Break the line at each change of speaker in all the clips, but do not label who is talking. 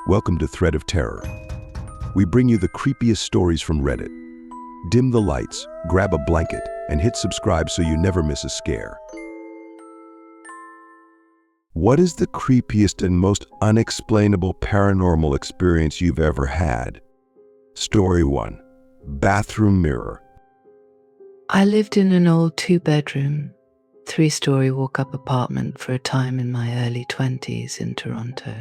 Welcome to Thread of Terror. We bring you the creepiest stories from Reddit. Dim the lights, grab a blanket, and hit subscribe so you never miss a scare. What is the creepiest and most unexplainable paranormal experience you've ever had? Story 1. Bathroom Mirror.
I lived in an old 2-bedroom, 3-story walk-up apartment for a time in my early 20s in Toronto.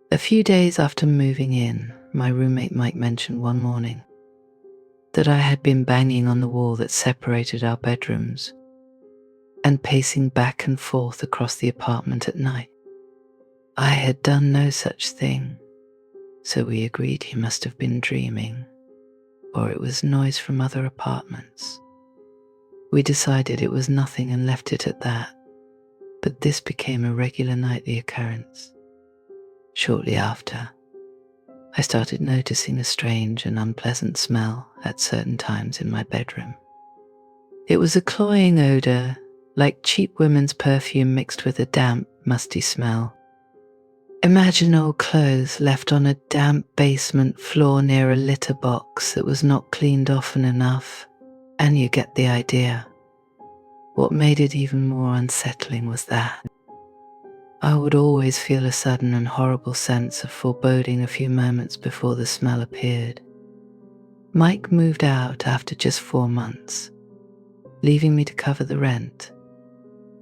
A few days after moving in, my roommate Mike mentioned one morning that I had been banging on the wall that separated our bedrooms and pacing back and forth across the apartment at night. I had done no such thing, so we agreed he must have been dreaming, or it was noise from other apartments. We decided it was nothing and left it at that, but this became a regular nightly occurrence. Shortly after, I started noticing a strange and unpleasant smell at certain times in my bedroom. It was a cloying odor, like cheap women's perfume mixed with a damp, musty smell. Imagine old clothes left on a damp basement floor near a litter box that was not cleaned often enough, and you get the idea. What made it even more unsettling was that I would always feel a sudden and horrible sense of foreboding a few moments before the smell appeared. Mike moved out after just 4 months, leaving me to cover the rent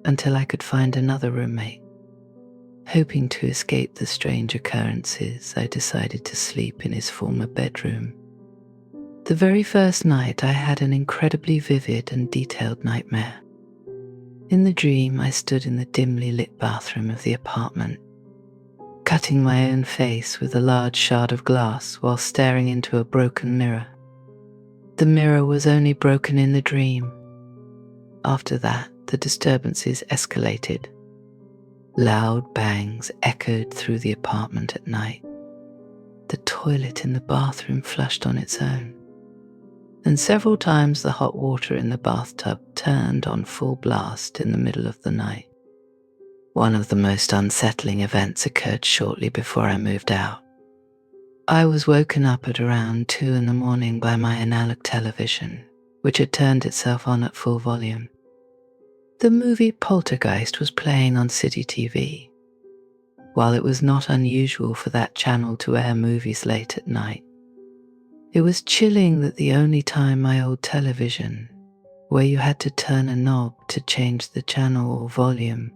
until I could find another roommate. Hoping to escape the strange occurrences, I decided to sleep in his former bedroom. The very first night, I had an incredibly vivid and detailed nightmare. In the dream, I stood in the dimly lit bathroom of the apartment, cutting my own face with a large shard of glass while staring into a broken mirror. The mirror was only broken in the dream. After that, the disturbances escalated. Loud bangs echoed through the apartment at night. The toilet in the bathroom flushed on its own, and several times the hot water in the bathtub turned on full blast in the middle of the night. One of the most unsettling events occurred shortly before I moved out. I was woken up at around 2 a.m. by my analog television, which had turned itself on at full volume. The movie Poltergeist was playing on City TV. While it was not unusual for that channel to air movies late at night, it was chilling that the only time my old television, where you had to turn a knob to change the channel or volume,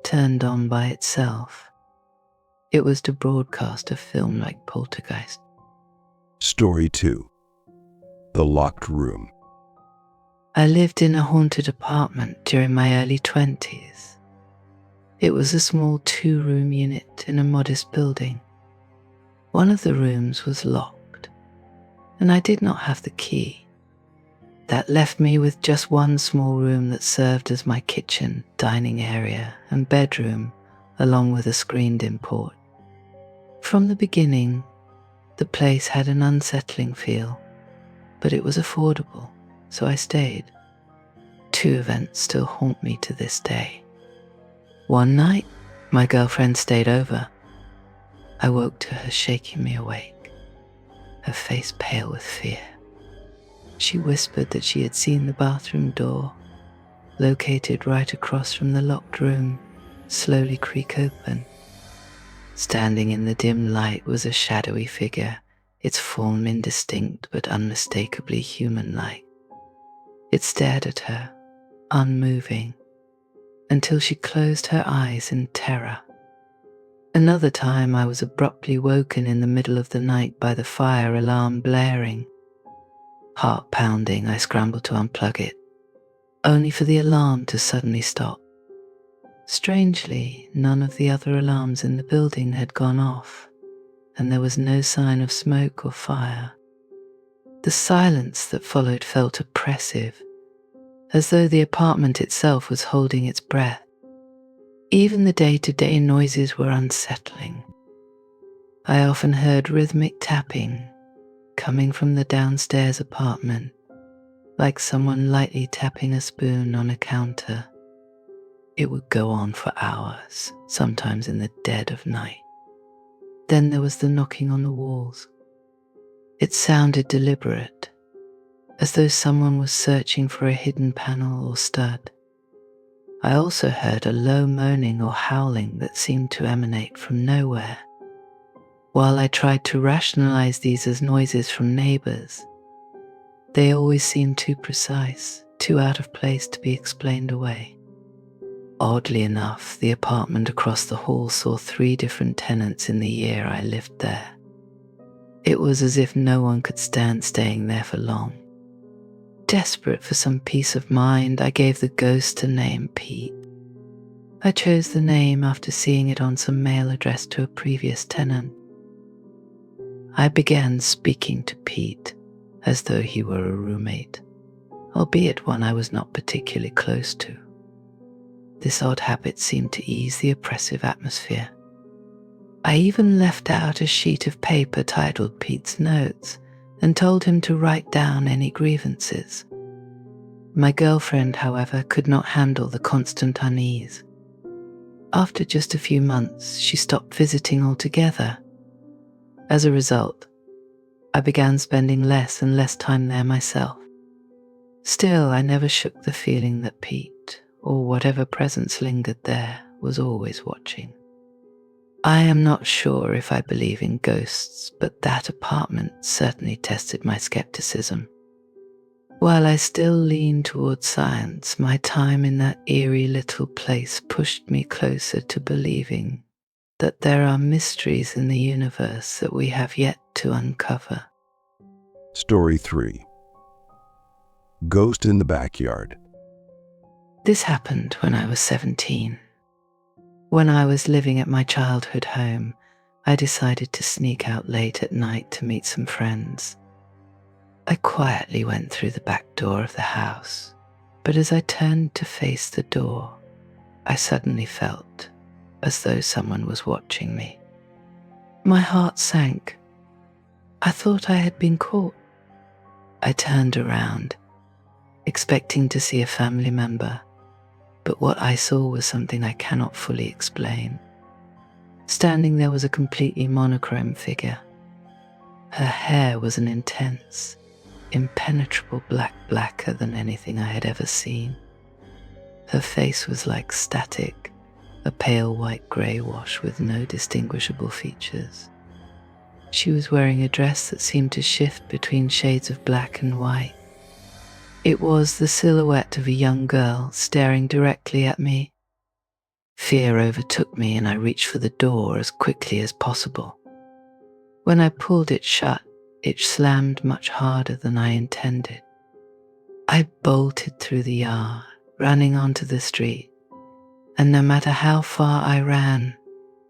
turned on by itself. It was to broadcast a film like Poltergeist.
Story 2. The Locked Room.
I lived in a haunted apartment during my early 20s. It was a small 2-room unit in a modest building. One of the rooms was locked, and I did not have the key. That left me with just one small room that served as my kitchen, dining area, and bedroom, along with a screened-in port. From the beginning, the place had an unsettling feel, but it was affordable, so I stayed. 2 events still haunt me to this day. One night, my girlfriend stayed over. I woke to her shaking me awake, her face pale with fear. She whispered that she had seen the bathroom door, located right across from the locked room, slowly creak open. Standing in the dim light was a shadowy figure, its form indistinct but unmistakably human-like. It stared at her, unmoving, until she closed her eyes in terror. Another time I was abruptly woken in the middle of the night by the fire alarm blaring. Heart pounding, I scrambled to unplug it, only for the alarm to suddenly stop. Strangely, none of the other alarms in the building had gone off, and there was no sign of smoke or fire. The silence that followed felt oppressive, as though the apartment itself was holding its breath. Even the day-to-day noises were unsettling. I often heard rhythmic tapping coming from the downstairs apartment, like someone lightly tapping a spoon on a counter. It would go on for hours, sometimes in the dead of night. Then there was the knocking on the walls. It sounded deliberate, as though someone was searching for a hidden panel or stud. I also heard a low moaning or howling that seemed to emanate from nowhere. While I tried to rationalize these as noises from neighbors, they always seemed too precise, too out of place to be explained away. Oddly enough, the apartment across the hall saw 3 different tenants in the year I lived there. It was as if no one could stand staying there for long. Desperate for some peace of mind, I gave the ghost a name, Pete. I chose the name after seeing it on some mail addressed to a previous tenant. I began speaking to Pete as though he were a roommate, albeit one I was not particularly close to. This odd habit seemed to ease the oppressive atmosphere. I even left out a sheet of paper titled Pete's Notes and told him to write down any grievances. My girlfriend, however, could not handle the constant unease. After just a few months, she stopped visiting altogether. As a result, I began spending less and less time there myself. Still, I never shook the feeling that Pete, or whatever presence lingered there, was always watching. I am not sure if I believe in ghosts, but that apartment certainly tested my skepticism. While I still lean towards science, my time in that eerie little place pushed me closer to believing that there are mysteries in the universe that we have yet to uncover.
Story 3. Ghost in the Backyard.
This happened when I was 17. When I was living at my childhood home, I decided to sneak out late at night to meet some friends. I quietly went through the back door of the house, but as I turned to face the door, I suddenly felt as though someone was watching me. My heart sank. I thought I had been caught. I turned around, expecting to see a family member, but what I saw was something I cannot fully explain. Standing there was a completely monochrome figure. Her hair was an intense, impenetrable black, blacker than anything I had ever seen. Her face was like static, a pale white grey wash with no distinguishable features. She was wearing a dress that seemed to shift between shades of black and white. It was the silhouette of a young girl staring directly at me. Fear overtook me and I reached for the door as quickly as possible. When I pulled it shut, it slammed much harder than I intended. I bolted through the yard, running onto the street, and no matter how far I ran,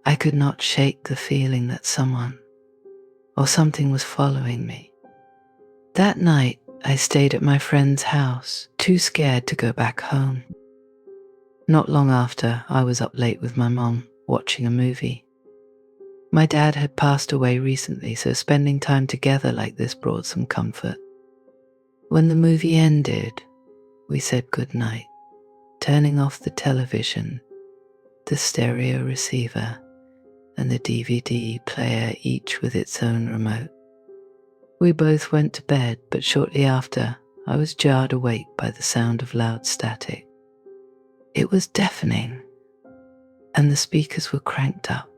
I could not shake the feeling that someone or something was following me. That night, I stayed at my friend's house, too scared to go back home. Not long after, I was up late with my mom, watching a movie. My dad had passed away recently, so spending time together like this brought some comfort. When the movie ended, we said goodnight, turning off the television, the stereo receiver, and the DVD player, each with its own remote. We both went to bed, but shortly after, I was jarred awake by the sound of loud static. It was deafening, and the speakers were cranked up.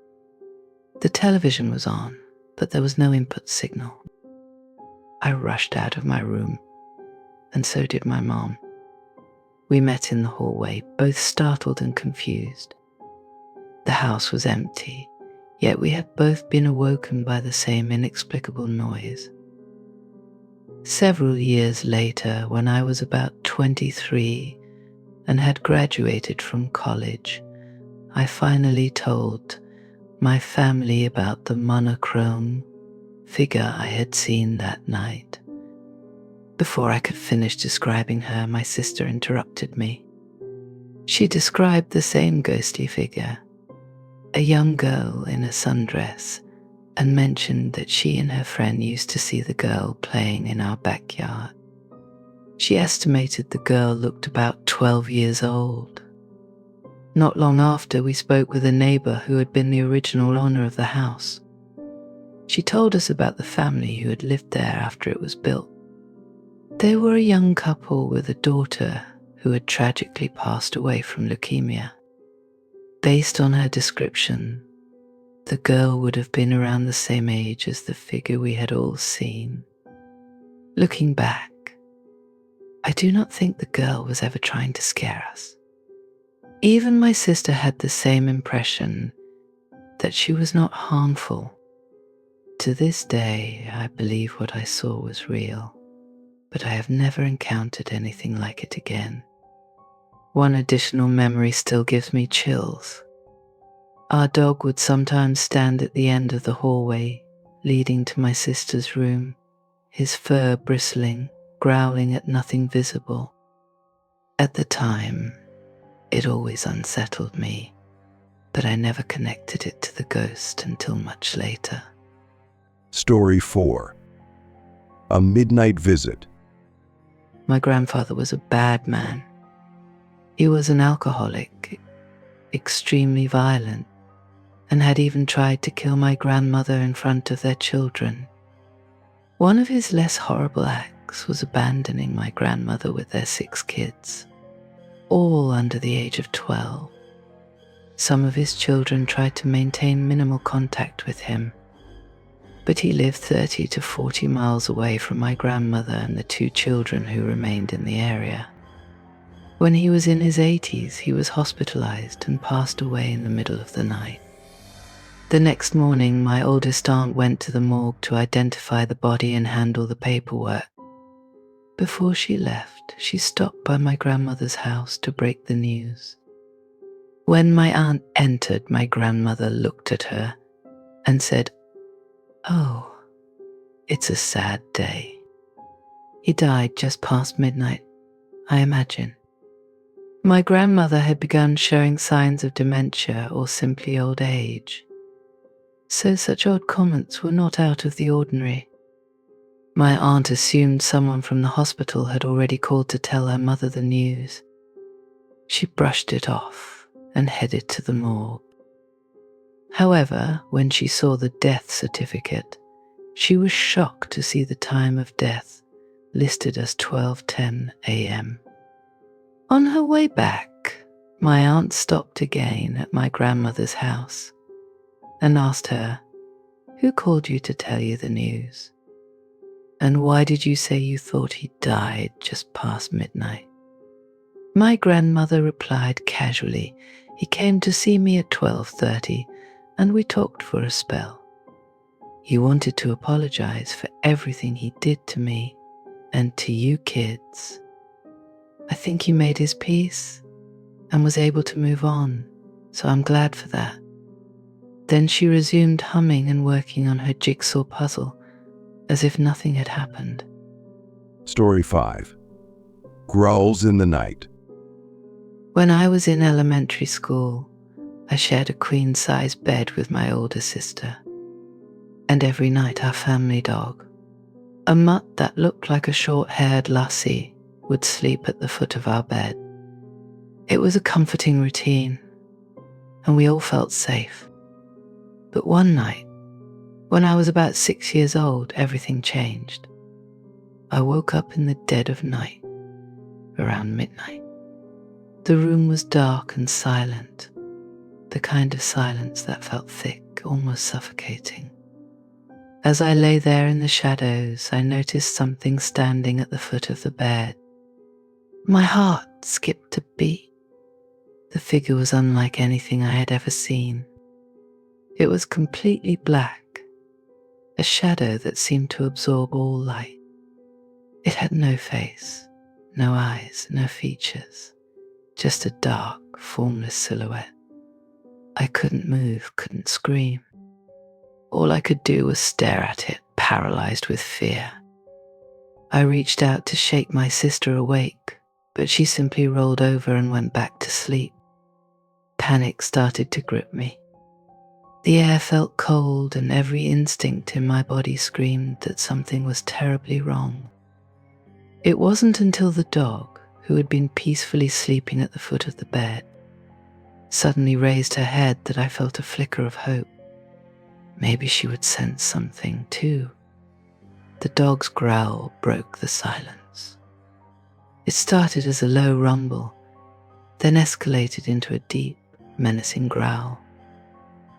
The television was on, but there was no input signal. I rushed out of my room, and so did my mom. We met in the hallway, both startled and confused. The house was empty, yet we had both been awoken by the same inexplicable noise. Several years later, when I was about 23 and had graduated from college, I finally told my family about the monochrome figure I had seen that night. Before I could finish describing her, my sister interrupted me. She described the same ghostly figure, a young girl in a sundress, and mentioned that she and her friend used to see the girl playing in our backyard. She estimated the girl looked about 12 years old. Not long after, we spoke with a neighbor who had been the original owner of the house. She told us about the family who had lived there after it was built. They were a young couple with a daughter who had tragically passed away from leukemia. Based on her description, the girl would have been around the same age as the figure we had all seen. Looking back, I do not think the girl was ever trying to scare us. Even my sister had the same impression, that she was not harmful. To this day, I believe what I saw was real, but I have never encountered anything like it again. One additional memory still gives me chills. Our dog would sometimes stand at the end of the hallway leading to my sister's room, his fur bristling, growling at nothing visible. At the time, it always unsettled me, but I never connected it to the ghost until much later.
Story 4. A Midnight Visit.
My grandfather was a bad man. He was an alcoholic, extremely violent, and had even tried to kill my grandmother in front of their children. One of his less horrible acts was abandoning my grandmother with their 6 kids, all under the age of 12. Some of his children tried to maintain minimal contact with him, but he lived 30 to 40 miles away from my grandmother and the 2 children who remained in the area. When he was in his 80s, he was hospitalized and passed away in the middle of the night. The next morning, my oldest aunt went to the morgue to identify the body and handle the paperwork. Before she left, she stopped by my grandmother's house to break the news. When my aunt entered, my grandmother looked at her and said, "Oh, it's a sad day. He died just past midnight, I imagine." My grandmother had begun showing signs of dementia or simply old age, so such odd comments were not out of the ordinary. My aunt assumed someone from the hospital had already called to tell her mother the news. She brushed it off and headed to the morgue. However, when she saw the death certificate, she was shocked to see the time of death listed as 12:10 a.m. On her way back, my aunt stopped again at my grandmother's house and asked her, "Who called you to tell you the news? And why did you say you thought he died just past midnight?" My grandmother replied casually, "He came to see me at 12:30 and we talked for a spell. He wanted to apologize for everything he did to me and to you kids. I think he made his peace and was able to move on, so I'm glad for that." Then she resumed humming and working on her jigsaw puzzle as if nothing had happened.
Story 5. Growls in the Night.
When I was in elementary school, I shared a queen-size bed with my older sister, and every night our family dog, a mutt that looked like a short-haired lassie, would sleep at the foot of our bed. It was a comforting routine, and we all felt safe. But one night, when I was about 6 years old, everything changed. I woke up in the dead of night, around midnight. The room was dark and silent, the kind of silence that felt thick, almost suffocating. As I lay there in the shadows, I noticed something standing at the foot of the bed. My heart skipped a beat. The figure was unlike anything I had ever seen. It was completely black, a shadow that seemed to absorb all light. It had no face, no eyes, no features, just a dark, formless silhouette. I couldn't move, couldn't scream. All I could do was stare at it, paralyzed with fear. I reached out to shake my sister awake, but she simply rolled over and went back to sleep. Panic started to grip me. The air felt cold and every instinct in my body screamed that something was terribly wrong. It wasn't until the dog, who had been peacefully sleeping at the foot of the bed, suddenly raised her head that I felt a flicker of hope. Maybe she would sense something too. The dog's growl broke the silence. It started as a low rumble, then escalated into a deep, menacing growl.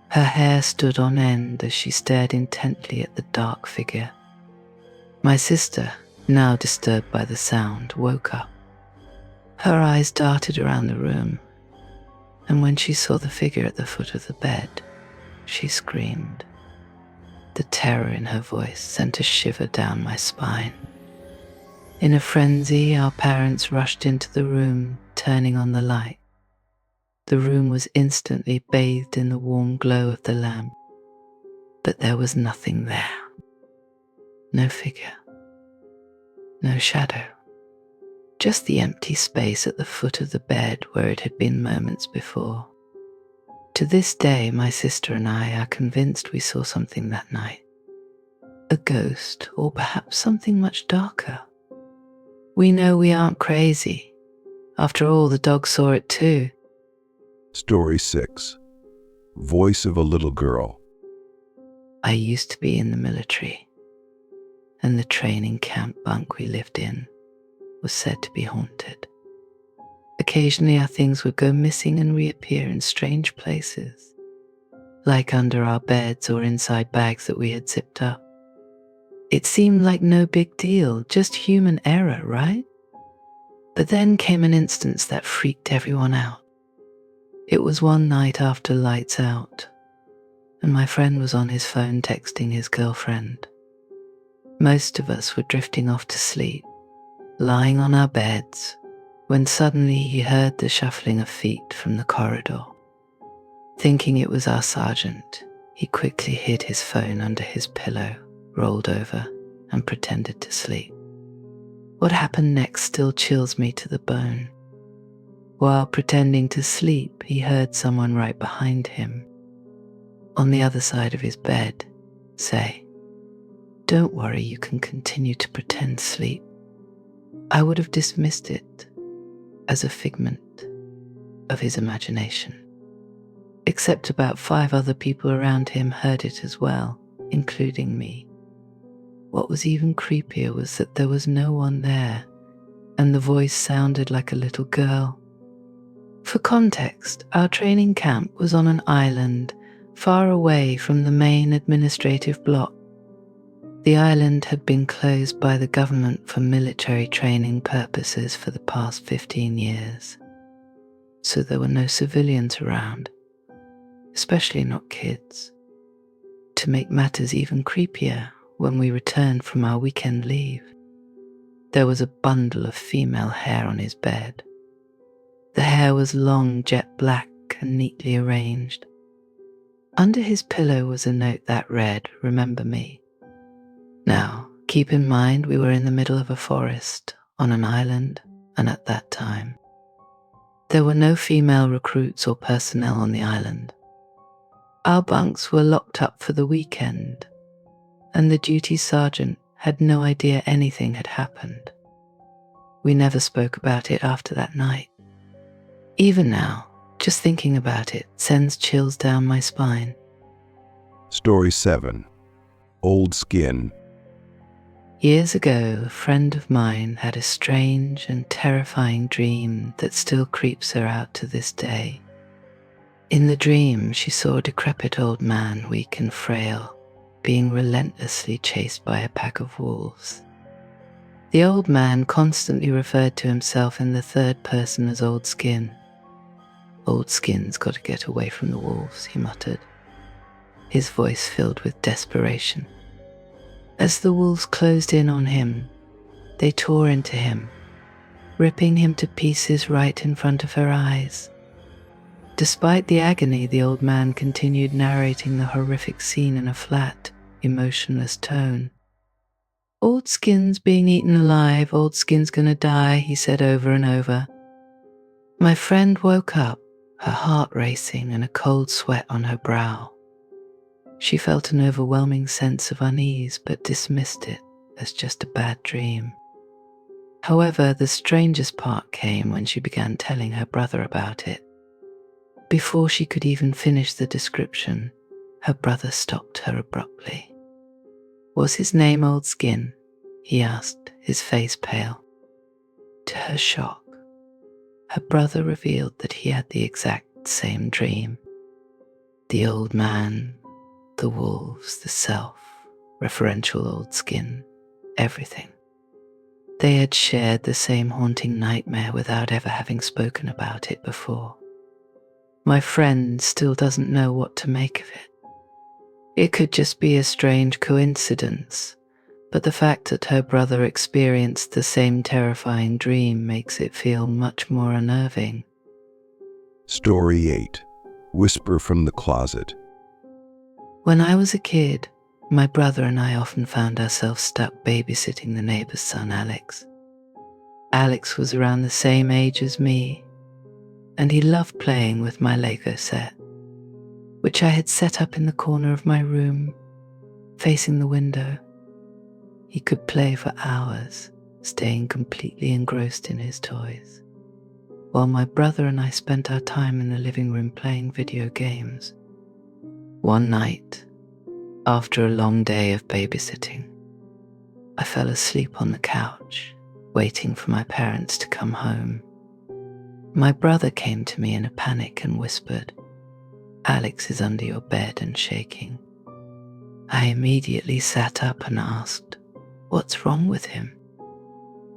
Her hair stood on end as she stared intently at the dark figure. My sister, now disturbed by the sound, woke up. Her eyes darted around the room, and when she saw the figure at the foot of the bed, she screamed. The terror in her voice sent a shiver down my spine. In a frenzy, our parents rushed into the room, turning on the light. The room was instantly bathed in the warm glow of the lamp, but there was nothing there. No figure, no shadow, just the empty space at the foot of the bed where it had been moments before. To this day, my sister and I are convinced we saw something that night. A ghost, or perhaps something much darker. We know we aren't crazy. After all, the dog saw it too.
Story 6. Voice of a little girl.
I used to be in the military, and the training camp bunk we lived in was said to be haunted. Occasionally our things would go missing and reappear in strange places, like under our beds or inside bags that we had zipped up. It seemed like no big deal, just human error, right? But then came an instance that freaked everyone out. It was one night after lights out, and my friend was on his phone texting his girlfriend. Most of us were drifting off to sleep, lying on our beds, when suddenly he heard the shuffling of feet from the corridor. Thinking it was our sergeant, he quickly hid his phone under his pillow, rolled over, and pretended to sleep. What happened next still chills me to the bone. While pretending to sleep, he heard someone right behind him, on the other side of his bed, say, "Don't worry, you can continue to pretend sleep." I would have dismissed it as a figment of his imagination. Except about 5 other people around him heard it as well, including me. What was even creepier was that there was no one there, and the voice sounded like a little girl. For context, our training camp was on an island far away from the main administrative block. The island had been closed by the government for military training purposes for the past 15 years, so there were no civilians around, especially not kids. To make matters even creepier, when we returned from our weekend leave, there was a bundle of female hair on his bed. The hair was long, jet black, and neatly arranged. Under his pillow was a note that read, "Remember me." Now, keep in mind we were in the middle of a forest, on an island, and at that time, there were no female recruits or personnel on the island. Our bunks were locked up for the weekend, and the duty sergeant had no idea anything had happened. We never spoke about it after that night. Even now, just thinking about it sends chills down my spine.
Story 7. Old Skin.
Years ago, a friend of mine had a strange and terrifying dream that still creeps her out to this day. In the dream, she saw a decrepit old man, weak and frail, being relentlessly chased by a pack of wolves. The old man constantly referred to himself in the third person as Old Skin. "Old Skin's got to get away from the wolves," he muttered, his voice filled with desperation. As the wolves closed in on him, they tore into him, ripping him to pieces right in front of her eyes. Despite the agony, the old man continued narrating the horrific scene in a flat, emotionless tone. "Old Skin's being eaten alive, Old Skin's gonna die," he said over and over. My friend woke up, her heart racing and a cold sweat on her brow. She felt an overwhelming sense of unease but dismissed it as just a bad dream. However, the strangest part came when she began telling her brother about it. Before she could even finish the description, Her brother stopped her abruptly. Was his name Old Skin? He asked, his face pale. To her shock, her brother revealed that he had the exact same dream. The old man, the wolves, the self, referential Old Skin, everything. They had shared the same haunting nightmare without ever having spoken about it before. My friend still doesn't know what to make of it. It could just be a strange coincidence, but the fact that her brother experienced the same terrifying dream makes it feel much more unnerving.
Story 8. Whisper from the Closet.
When I was a kid, my brother and I often found ourselves stuck babysitting the neighbor's son, Alex. Alex was around the same age as me, and he loved playing with my Lego set, which I had set up in the corner of my room, facing the window. He could play for hours, staying completely engrossed in his toys, while my brother and I spent our time in the living room playing video games. One night, after a long day of babysitting, I fell asleep on the couch, waiting for my parents to come home. My brother came to me in a panic and whispered, "Alex is under your bed and shaking." I immediately sat up and asked, "What's wrong with him?"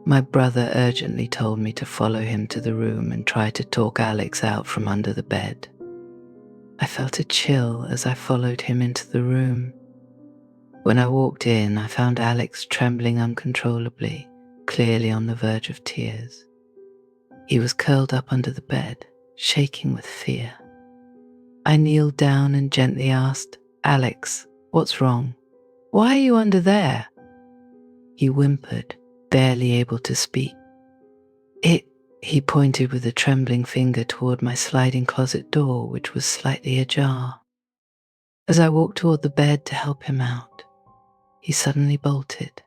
My brother urgently told me to follow him to the room and try to talk Alex out from under the bed. I felt a chill as I followed him into the room. When I walked in, I found Alex trembling uncontrollably, clearly on the verge of tears. He was curled up under the bed, shaking with fear. I kneeled down and gently asked, "Alex, what's wrong? Why are you under there?" He whimpered, barely able to speak. He pointed with a trembling finger toward my sliding closet door, which was slightly ajar. As I walked toward the bed to help him out, he suddenly bolted.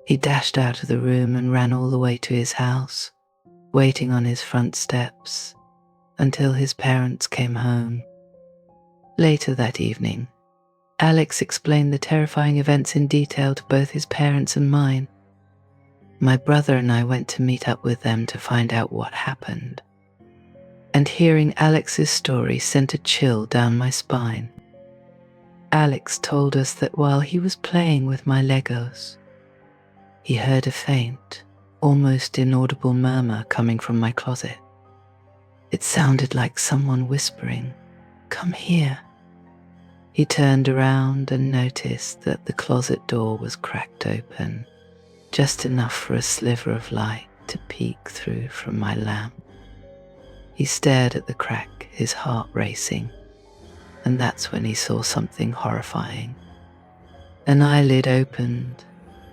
He dashed out of the room and ran all the way to his house, waiting on his front steps until his parents came home. Later that evening, Alex explained the terrifying events in detail to both his parents and mine. My brother and I went to meet up with them to find out what happened. And hearing Alex's story sent a chill down my spine. Alex told us that while he was playing with my Legos, he heard a faint, almost inaudible murmur coming from my closet. It sounded like someone whispering, "Come here." He turned around and noticed that the closet door was cracked open, just enough for a sliver of light to peek through from my lamp. He stared at the crack, his heart racing, and that's when he saw something horrifying. An eyelid opened,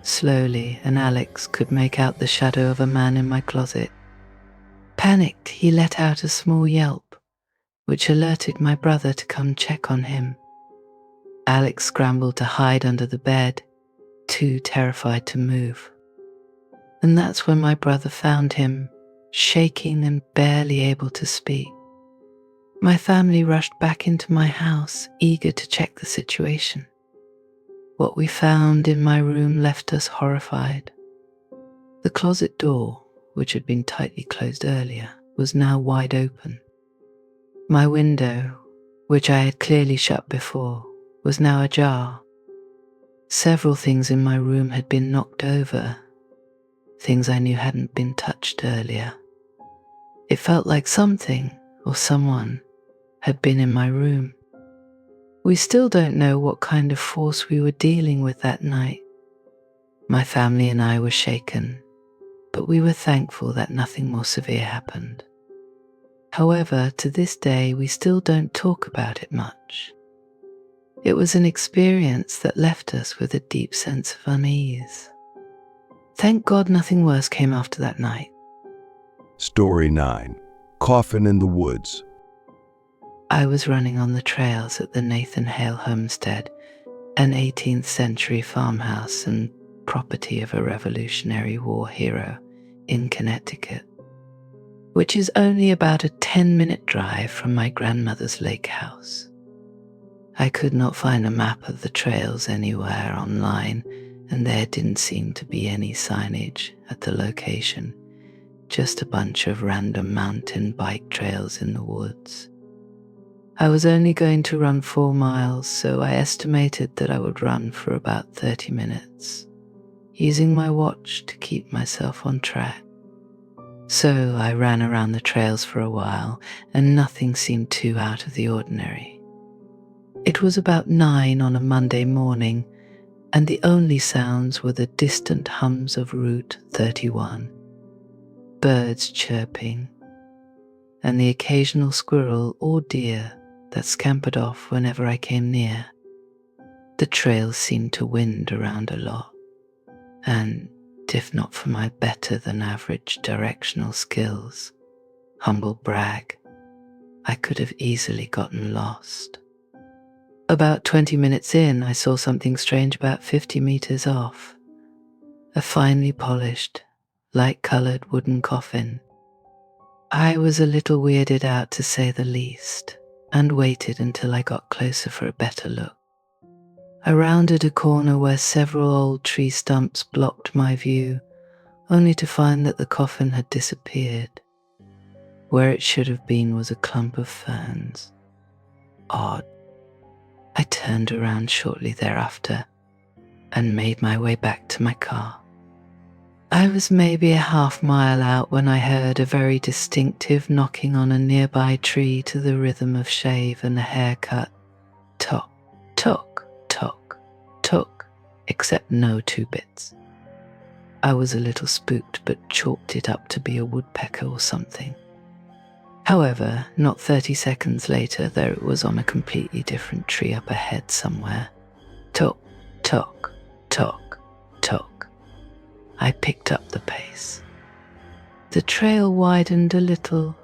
slowly, and Alex could make out the shadow of a man in my closet. Panicked, he let out a small yelp, which alerted my brother to come check on him. Alex scrambled to hide under the bed, too terrified to move. And that's when my brother found him, shaking and barely able to speak. My family rushed back into my house, eager to check the situation. What we found in my room left us horrified. The closet door, which had been tightly closed earlier, was now wide open. My window, which I had clearly shut before, was now ajar. Several things in my room had been knocked over, things I knew hadn't been touched earlier. It felt like something or someone had been in my room. We still don't know what kind of force we were dealing with that night. My family and I were shaken, but we were thankful that nothing more severe happened. However, to this day, we still don't talk about it much. It was an experience that left us with a deep sense of unease. Thank God nothing worse came after that night.
Story 9. Coffin in the Woods.
I was running on the trails at the Nathan Hale homestead, an 18th century farmhouse and property of a Revolutionary War hero in Connecticut, which is only about a 10-minute drive from my grandmother's lake house. I could not find a map of the trails anywhere online, and there didn't seem to be any signage at the location, just a bunch of random mountain bike trails in the woods. I was only going to run 4 miles, so I estimated that I would run for about 30 minutes, using my watch to keep myself on track. So I ran around the trails for a while, and nothing seemed too out of the ordinary. It was about 9 on a Monday morning, and the only sounds were the distant hums of Route 31, birds chirping, and the occasional squirrel or deer that scampered off whenever I came near. The trail seemed to wind around a lot, and if not for my better than average directional skills, humble brag, I could have easily gotten lost. About 20 minutes in, I saw something strange about 50 meters off. A finely polished, light-colored wooden coffin. I was a little weirded out, to say the least, and waited until I got closer for a better look. I rounded a corner where several old tree stumps blocked my view, only to find that the coffin had disappeared. Where it should have been was a clump of ferns. Odd. I turned around shortly thereafter and made my way back to my car. I was maybe a half-mile out when I heard a very distinctive knocking on a nearby tree to the rhythm of shave and a haircut. Tock, tock, tock, tock, except no 2 bits. I was a little spooked, but chalked it up to be a woodpecker or something. However, not 30 seconds later, there it was on a completely different tree up ahead somewhere. Tock, tock, tock, tock. I picked up the pace. The trail widened a little,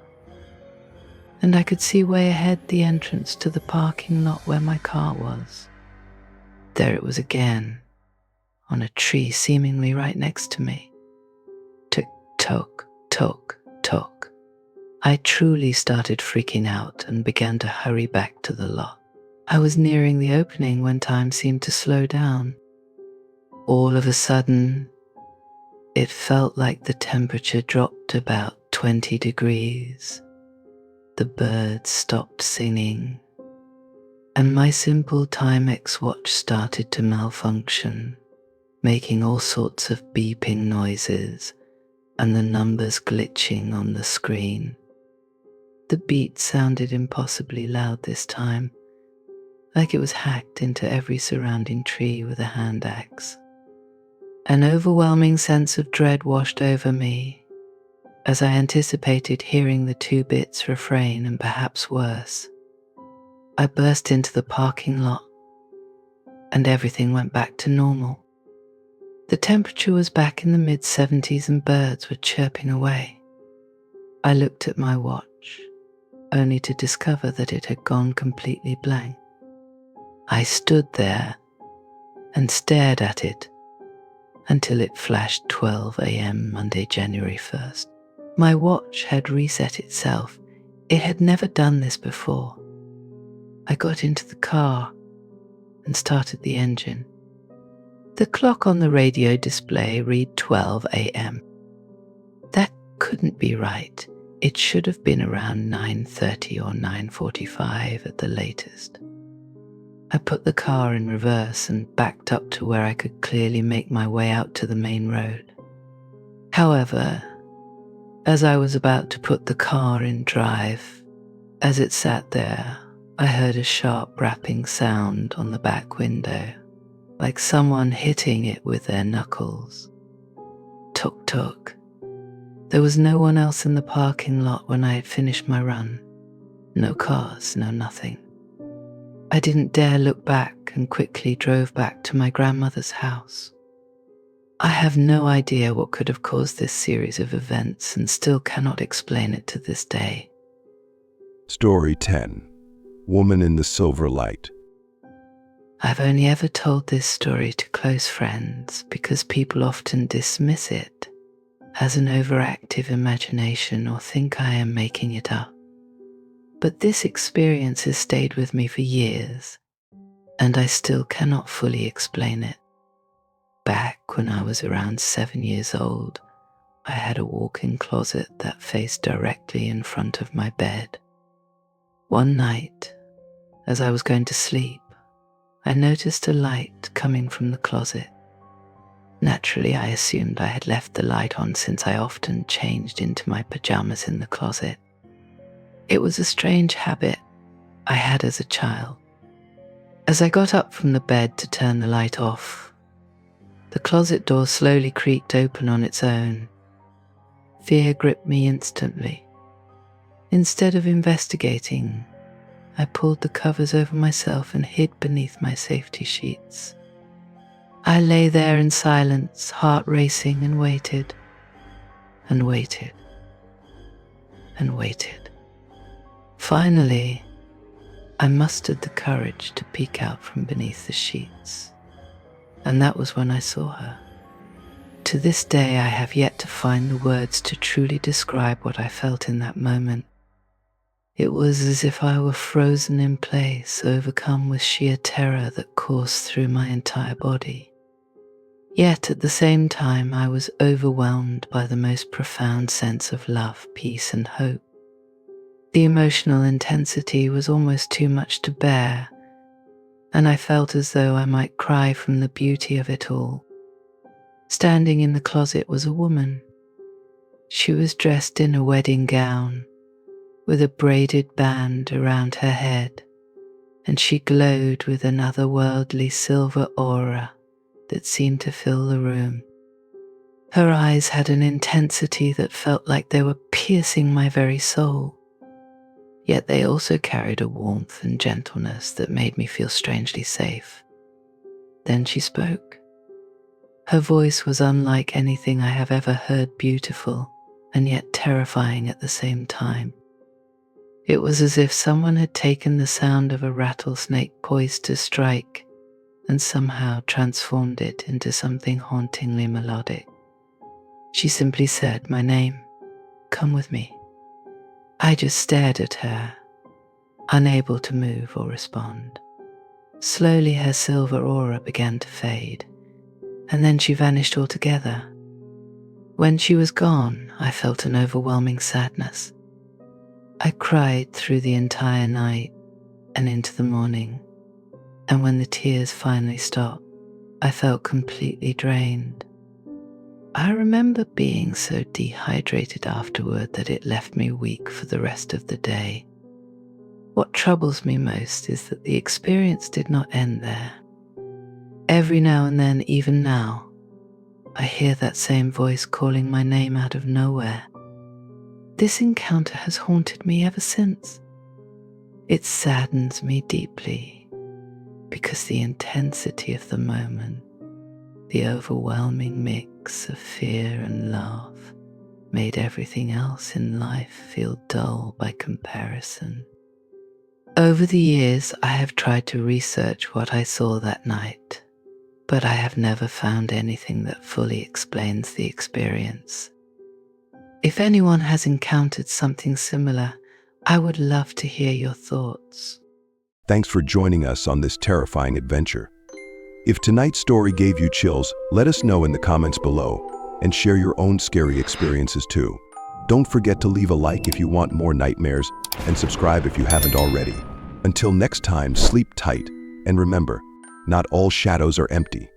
and I could see way ahead the entrance to the parking lot where my car was. There it was again, on a tree seemingly right next to me. Tick, tock, tock, tock. I truly started freaking out and began to hurry back to the lot. I was nearing the opening when time seemed to slow down. All of a sudden, it felt like the temperature dropped about 20 degrees. The birds stopped singing, and my simple Timex watch started to malfunction, making all sorts of beeping noises and the numbers glitching on the screen. The beat sounded impossibly loud this time, like it was hacked into every surrounding tree with a hand axe. An overwhelming sense of dread washed over me as I anticipated hearing the 2 bits refrain and perhaps worse. I burst into the parking lot, and everything went back to normal. The temperature was back in the mid-70s and birds were chirping away. I looked at my watch, only to discover that it had gone completely blank. I stood there and stared at it until it flashed 12 a.m. Monday, January 1st. My watch had reset itself. It had never done this before. I got into the car and started the engine. The clock on the radio display read 12 a.m. That couldn't be right. It should have been around 9:30 or 9:45 at the latest. I put the car in reverse and backed up to where I could clearly make my way out to the main road. However, as I was about to put the car in drive, as it sat there, I heard a sharp rapping sound on the back window, like someone hitting it with their knuckles. Tuk tuk. There was no one else in the parking lot when I had finished my run. No cars, no nothing. I didn't dare look back and quickly drove back to my grandmother's house. I have no idea what could have caused this series of events and still cannot explain it to this day.
Story 10. Woman in the Silver Light.
I've only ever told this story to close friends because people often dismiss it as an overactive imagination or think I am making it up. But this experience has stayed with me for years and I still cannot fully explain it. Back when I was around 7 years old, I had a walk-in closet that faced directly in front of my bed. One night, as I was going to sleep, I noticed a light coming from the closet. Naturally, I assumed I had left the light on since I often changed into my pajamas in the closet. It was a strange habit I had as a child. As I got up from the bed to turn the light off, the closet door slowly creaked open on its own. Fear gripped me instantly. Instead of investigating, I pulled the covers over myself and hid beneath my safety sheets. I lay there in silence, heart racing, and waited, and waited, and waited. Finally, I mustered the courage to peek out from beneath the sheets, and that was when I saw her. To this day, I have yet to find the words to truly describe what I felt in that moment. It was as if I were frozen in place, overcome with sheer terror that coursed through my entire body. Yet at the same time, I was overwhelmed by the most profound sense of love, peace, and hope. The emotional intensity was almost too much to bear, and I felt as though I might cry from the beauty of it all. Standing in the closet was a woman. She was dressed in a wedding gown, with a braided band around her head, and she glowed with an otherworldly silver aura that seemed to fill the room. Her eyes had an intensity that felt like they were piercing my very soul, yet they also carried a warmth and gentleness that made me feel strangely safe. Then she spoke. Her voice was unlike anything I have ever heard, beautiful and yet terrifying at the same time. It was as if someone had taken the sound of a rattlesnake poised to strike and somehow transformed it into something hauntingly melodic. She simply said my name, "Come with me." I just stared at her, unable to move or respond. Slowly her silver aura began to fade, and then she vanished altogether. When she was gone, I felt an overwhelming sadness. I cried through the entire night and into the morning, and when the tears finally stopped, I felt completely drained. I remember being so dehydrated afterward that it left me weak for the rest of the day. What troubles me most is that the experience did not end there. Every now and then, even now, I hear that same voice calling my name out of nowhere. This encounter has haunted me ever since. It saddens me deeply because the intensity of the moment, the overwhelming mix of fear and love, made everything else in life feel dull by comparison. Over the years, I have tried to research what I saw that night, but I have never found anything that fully explains the experience. If anyone has encountered something similar, I would love to hear your thoughts.
Thanks for joining us on this terrifying adventure. If tonight's story gave you chills, let us know in the comments below and share your own scary experiences too. Don't forget to leave a like if you want more nightmares and subscribe if you haven't already. Until next time, sleep tight and remember, not all shadows are empty.